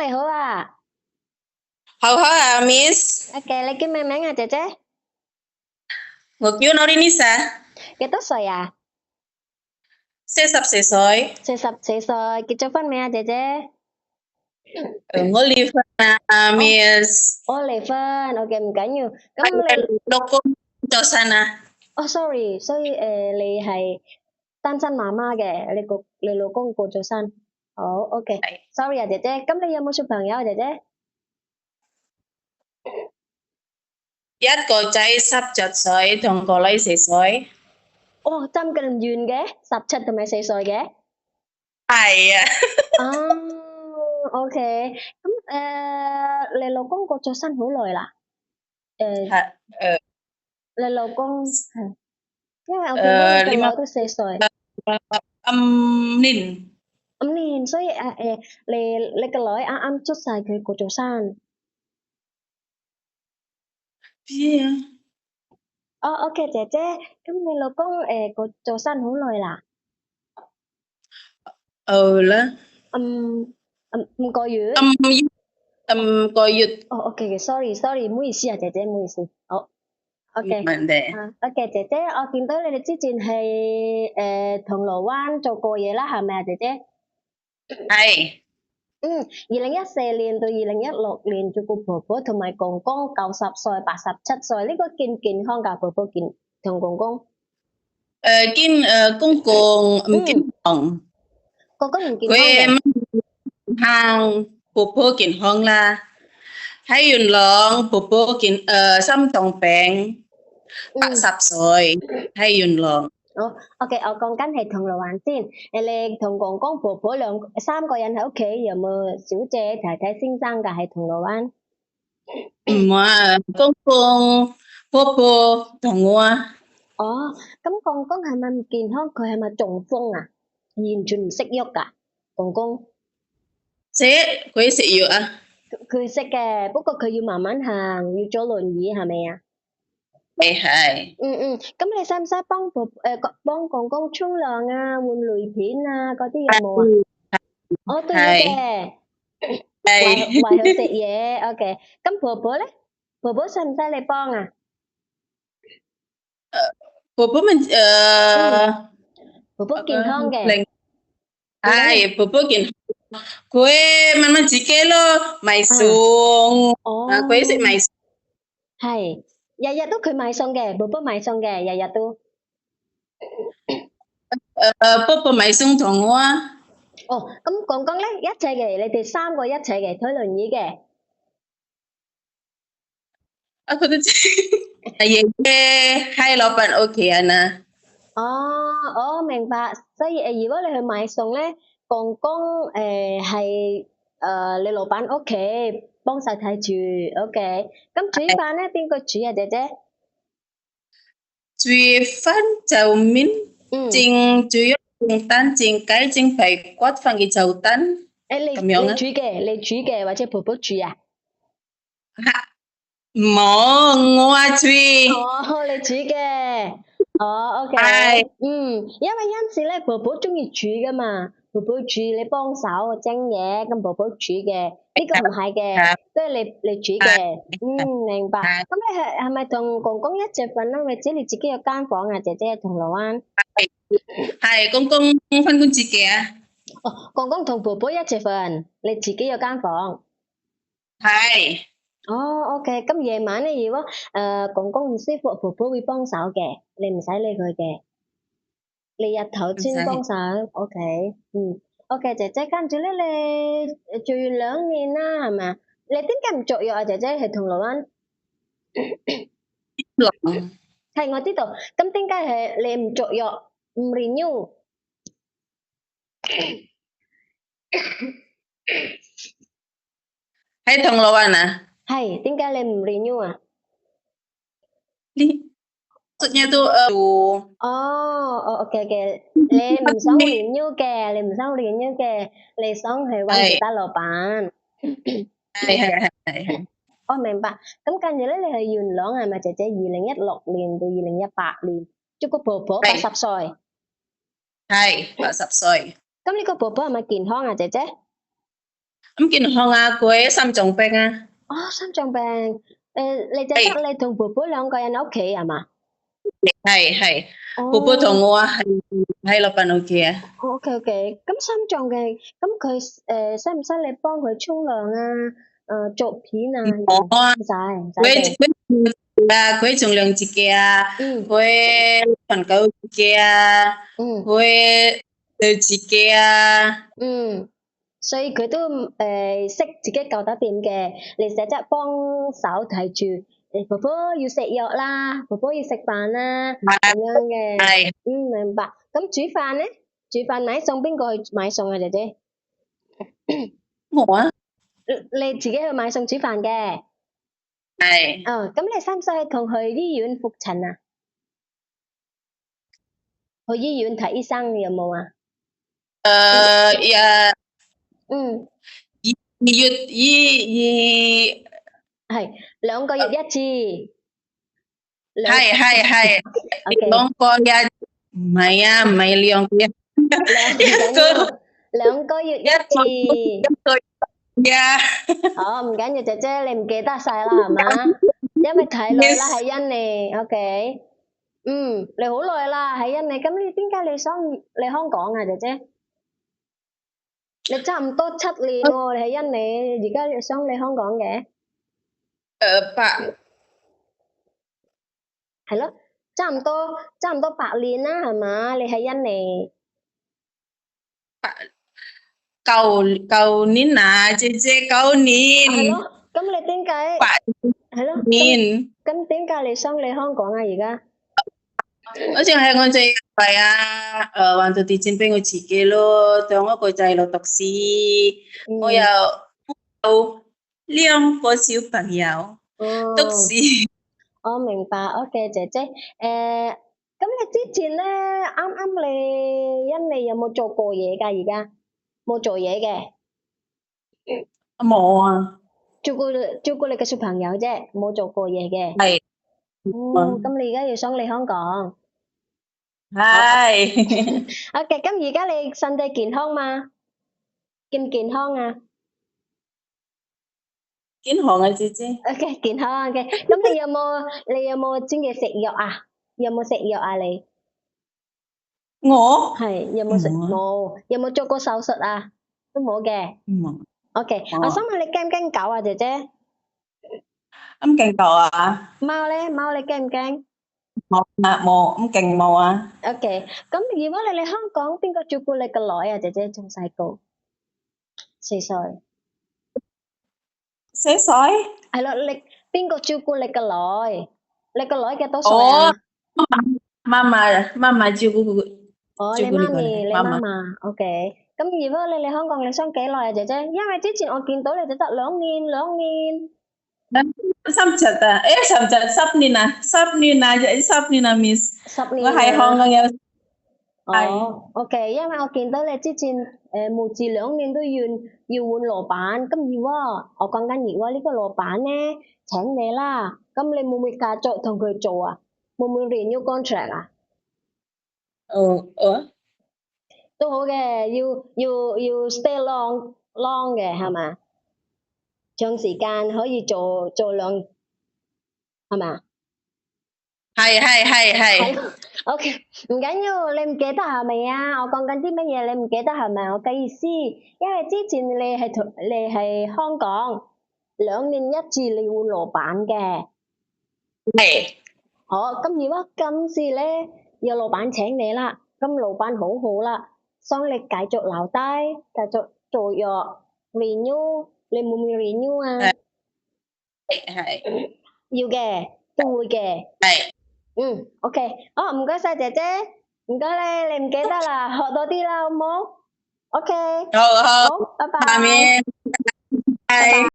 你好啊。好啊，Miss，OK，你叫咩名啊，姐姐？我叫 Norinisa，幾多歲啊44歲， ？44歲，結咗婚未啊，姐姐？我離婚啦哦， ，Miss，我離婚，OK，唔緊要。咁係你，老公做晒啦，哦，sorry，所以你係單親媽媽嘅，你老公過咗身。好，OK，sorry 啊，姐姐。咁你有冇小朋友啊，姐姐？一個仔17歲，同個女4歲，哦，爭咁遠嘅，17同埋4歲嘅。係啊，OK，咁你老公過咗身好耐啦？誒，係你老公係，因為我見到你個女都4歲。5年，5年，所以你個女啱啱出世，佢過咗生。邊啊？哦，OK，姐姐，咁你老公過咗生好耐啦？啦，5個月。5個月哦，OK，sorry，唔好意思啊，姐姐，唔好意思。好冇，OK，問題，OK，姐姐，我見到你哋之前係銅鑼灣做過嘢啦，係咪啊，姐姐？係2014年到2016年做過婆婆同埋公公90歲、87歲，呢個健唔健康㗎？婆婆同公公？公公唔健嗯，康，公公唔健康嘅。佢行婆婆健康啦。喺元朗，婆婆心臟病，嗯， 80歲，喺元朗。好，OK，我講緊係銅鑼灣先。你同公公婆婆3個人喺屋企，有冇小姐、太太、先生㗎？喺銅鑼灣？唔啊，公公、婆婆同我啊，哦，咁公公係咪唔健康？佢係咪中風啊？完全唔識喐㗎，公公。食佢食藥啊，佢識嘅，不過佢要慢慢行，要坐輪椅係咪啊？係咁你使唔使幫公公沖涼啊、換尿片啊嗰啲有冇啊？係我都要係嘅，係，為佢食嘢，OK。咁婆婆咧，婆婆使唔使你幫啊？婆婆們嗯，婆婆健康嘅，零你講啊？係婆婆健康，佢慢慢自己咯，買啊，餸，佢識買哦，餸，係，日日都佢買餸嘅，婆婆買餸嘅，日日都。婆婆買餸同我啊，哦，咁公公咧一齊嘅，你哋3個一齊嘅，推輪椅嘅。佢都知，爺爺喺老闆屋企人啊。哦，明白。所以如果你去買餸咧，公公係你老闆屋企幫手睇住，OK。咁煮飯咧，邊個煮啊，姐姐？煮飯就面嗯，蒸煮肉、蒸蛋、蒸雞、蒸排骨、番茄炒蛋你咁樣啊？你煮嘅或者婆婆煮啊？冇，我啊煮，哦，你煮嘅。哦，OK。係因為有陣時咧，婆婆中意煮噶嘛，婆婆煮你幫手蒸嘢，咁婆婆煮嘅，呢個唔係嘅，係都係你煮嘅。明白。係咁你係咪同公公一齊瞓啦？或者你自己有間房啊？姐姐喺銅鑼灣。係公公翻工自己啊，哦，公公同婆婆一齊瞓，你自己有間房。係哦，OK。咁夜晚咧，如果公公唔舒服，婆婆會幫手嘅，你唔使理佢嘅。你日頭唔使先幫手，OK，OK，姐姐，跟住咧，你住完2年啦，係咪啊？你點解唔續約啊？姐姐係銅鑼灣，落係我知道，咁點解係你唔續約，唔 renew？喺銅鑼灣啊，係點解你唔 renew 啊？呢maksudnya tuh OK，你唔想 renew 嘅，你想去揾其係他老闆。係我明白。咁跟住咧，你係元朗係咪，姐姐？2016年到2018年，做個婆婆係80歲。係80歲，咁呢個婆婆係咪健康啊，姐姐？咁健康啊，佢心臟病啊，心臟病。你就得你同婆婆兩個人喺屋企係嘛？係，婆婆同哦我喺老闆屋企啊。，OK OK。咁心臟病，咁佢使唔使你幫佢沖涼啊？做片啊？我啊，唔使佢嘅。佢重量自己啊，嗯佢瞓覺自己啊，嗯佢對自己啊，嗯，所以佢都識自己救得掂嘅。你成日幫手睇住，婆婆要食藥啦，婆婆要食飯啦，咁樣嘅。係明白。咁煮飯咧？煮飯買餸邊個去買餸啊，姐姐？我啊，你自己去買餸煮飯嘅？係咁你使唔使同去醫院復診啊？去醫院睇醫生有冇啊？誒嗯，二月係2個月一次，係OK。兩個月，唔係啊，唔係兩個月，唔一個緊要2個月一次。個月啊唔緊要，姐姐你唔記得晒啦係嘛？因為太耐啦，yes，喺印尼，OK。你好耐啦喺印尼，咁你點解你想嚟香港啊，姐姐？你差唔多7年喎，你喺印尼，而家你想嚟香港嘅？八係咯，差唔多8年啦，係嘛？你喺印尼。舊年啊，姐姐舊年係咯，咁你點解？八係咯，咁年，咁點解你想嚟香港啊？而家？好似係我仔係啊，還到地錢俾我自己咯，當一個仔度讀書，我又嗯，有2個小朋友讀哦。書，我明白，OK，姐姐。咁你之前咧，啱啱你印尼有冇做過嘢㗎？而家冇做嘢嘅，冇啊，照顧你嘅小朋友啫，冇做過嘢嘅。係咁你而家要想嚟香港？好係，OK。咁而家你身體健康嘛？健唔健康啊健康啊，姐姐， ？OK，健康嘅。咁你有冇專嘅食藥啊？有冇食藥啊？你我係有冇食冇啊，冇？有冇做過手術啊？都冇嘅。冇 OK，我想冇，問你驚唔驚狗啊，姐姐？咁勁到啊，貓咧，貓你驚唔驚冇咁勁冇啊，？OK，咁如果你嚟香港，邊個照顧你個女啊？姐姐仲細個4歲，水水，係咯，你邊個照顧你個女？你個女幾多歲哦，啊？媽媽照顧你媽咪，照顧你過嚟，你媽媽。媽媽，OK。咁如果你嚟香港，你想幾耐啊，姐姐？因為之前我見到你就得2年。17啊，10年啊，10年啊，Miss，十我喺香年啊？港有係OK，因為我見到你之前每至2年都要換老闆，咁如果我講緊如果呢個老闆咧請你啦，咁你會唔會繼續同佢做啊？會唔會 renew contract 啊？哦，都好嘅，要 stay long 嘅係嘛？長時間可以做兩係嘛？係係，咯，OK，唔緊要，你唔記得係咪啊？我講緊啲乜嘢，你唔記得係咪？我嘅意思，因為之前你係香港2年一次你換老闆嘅，係好，咁如果今次咧有老闆請你啦，咁老闆好好啦，想你繼續留低，繼續做藥 renew，你會唔會 renew 啊？係要嘅，都會嘅。係，OK，好，唔該晒姐姐，唔該你唔記得啦，學多啲啦，好冇？OK，好，好，拜拜，下面拜拜。係。